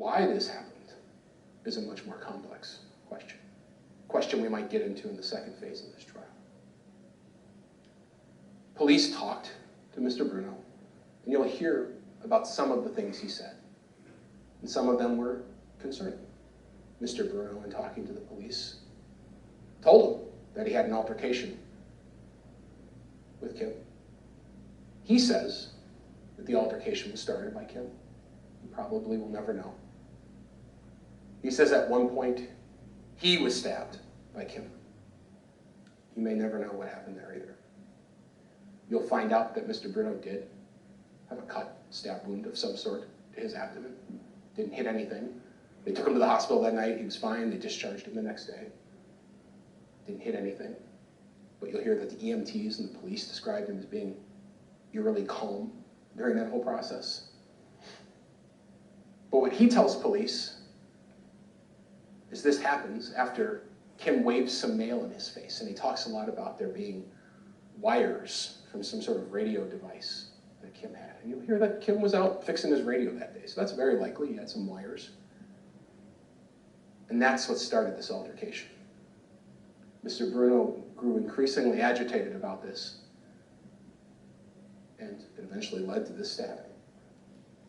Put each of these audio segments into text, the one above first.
Why this happened is a much more complex question. Question we might get into in the second phase of this trial. Police talked to Mr. Bruno, and you'll hear about some of the things he said. And some of them were concerning. Mr. Bruno, in talking to the police, told him that he had an altercation with Kim. He says that the altercation was started by Kim. He probably will never know. He says at one point he was stabbed by Kim. You may never know what happened there either. You'll find out that Mr. Bruno did have a cut, stab wound of some sort to his abdomen. Didn't hit anything. They took him to the hospital that night. He was fine. They discharged him the next day. Didn't hit anything. But you'll hear that the EMTs and the police described him as being eerily calm during that whole process. But what he tells police is this happens after Kim waves some mail in his face, and he talks a lot about there being wires from some sort of radio device that Kim had. And you'll hear that Kim was out fixing his radio that day, so that's very likely he had some wires. And that's what started this altercation. Mr. Bruno grew increasingly agitated about this, and it eventually led to this stabbing.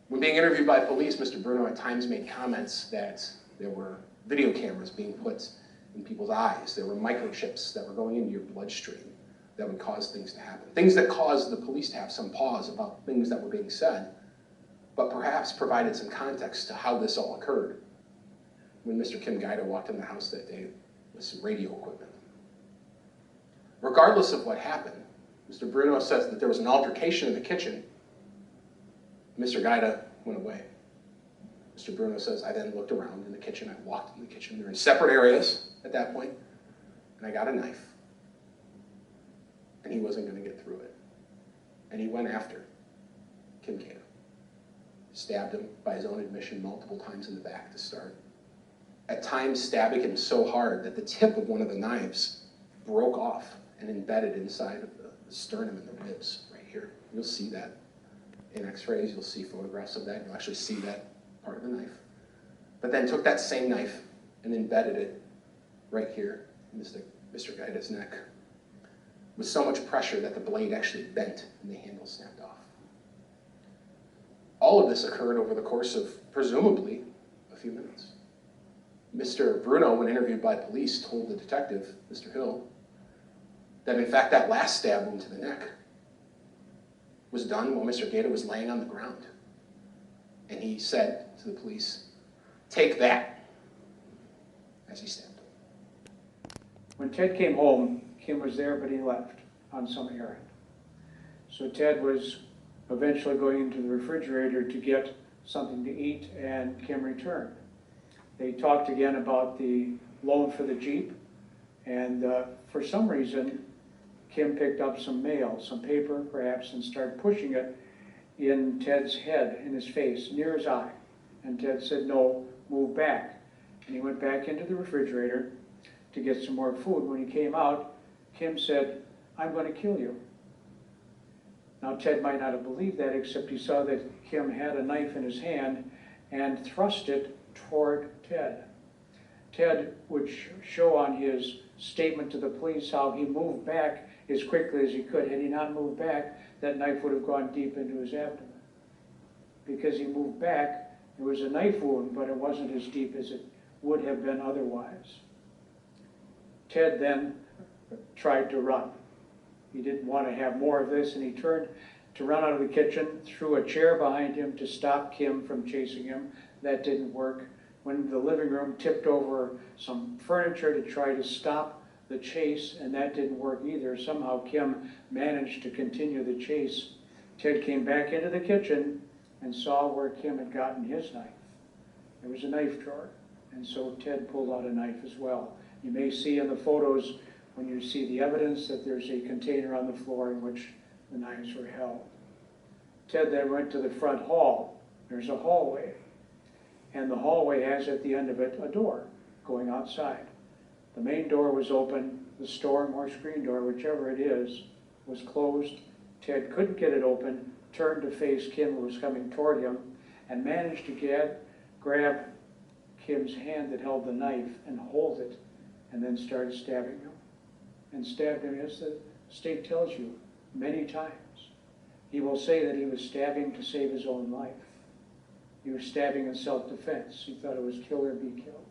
When being interviewed by police, Mr. Bruno at times made comments that there were video cameras being put in people's eyes. There were microchips that were going into your bloodstream that would cause things to happen. Things that caused the police to have some pause about things that were being said, but perhaps provided some context to how this all occurred when Mr. Kim Gaida walked in the house that day with some radio equipment. Regardless of what happened, Mr. Bruno says that there was an altercation in the kitchen. Mr. Gaida went away. Mr. Bruno says, I then looked around in the kitchen. I walked in the kitchen. They're in separate areas at that point, and I got a knife. And he wasn't going to get through it. And he went after Kim Gaida. Stabbed him, by his own admission, multiple times in the back to start. At times stabbing him so hard that the tip of one of the knives broke off and embedded inside of the sternum and the ribs right here. You'll see that in x-rays. You'll see photographs of that. You'll actually see that part of the knife. But then took that same knife and embedded it right here in Mr. Gaida's neck with so much pressure that the blade actually bent and the handle snapped off. All of this occurred over the course of, presumably, a few minutes. Mr. Bruno, when interviewed by police, told the detective, Mr. Hill, that in fact that last stab wound to the neck was done while Mr. Gaida was laying on the ground. And he said to the police, take that, as he stabbed him. When Ted came home, Kim was there, but he left on some errand. So Ted was eventually going into the refrigerator to get something to eat, and Kim returned. They talked again about the loan for the Jeep, and for some reason, Kim picked up some mail, some paper perhaps, and started pushing it in Ted's head, in his face, near his eye. And Ted said, no, move back. And he went back into the refrigerator to get some more food. When he came out, Kim said, I'm going to kill you. Now, Ted might not have believed that, except he saw that Kim had a knife in his hand and thrust it toward Ted. Ted would show on his statement to the police how he moved back as quickly as he could. Had he not moved back, that knife would have gone deep into his abdomen. Because he moved back, it was a knife wound, but it wasn't as deep as it would have been otherwise. Ted then tried to run. He didn't want to have more of this, and he turned to run out of the kitchen, threw a chair behind him to stop Kim from chasing him. That didn't work. Went into the living room, tipped over some furniture to try to stop the chase, and that didn't work either. Somehow Kim managed to continue the chase. Ted came back into the kitchen and saw where Kim had gotten his knife. There was a knife drawer, and so Ted pulled out a knife as well. You may see in the photos, when you see the evidence, that there's a container on the floor in which the knives were held. Ted then went to the front hall. There's a hallway, and the hallway has at the end of it a door going outside. The main door was open. The storm or screen door, whichever it is, was closed. Ted couldn't get it open, turned to face Kim, who was coming toward him, and managed to get grab Kim's hand that held the knife and hold it, and then started stabbing him. And stabbed him, as the state tells you, many times. He will say that he was stabbing to save his own life. He was stabbing in self-defense. He thought it was kill or be killed.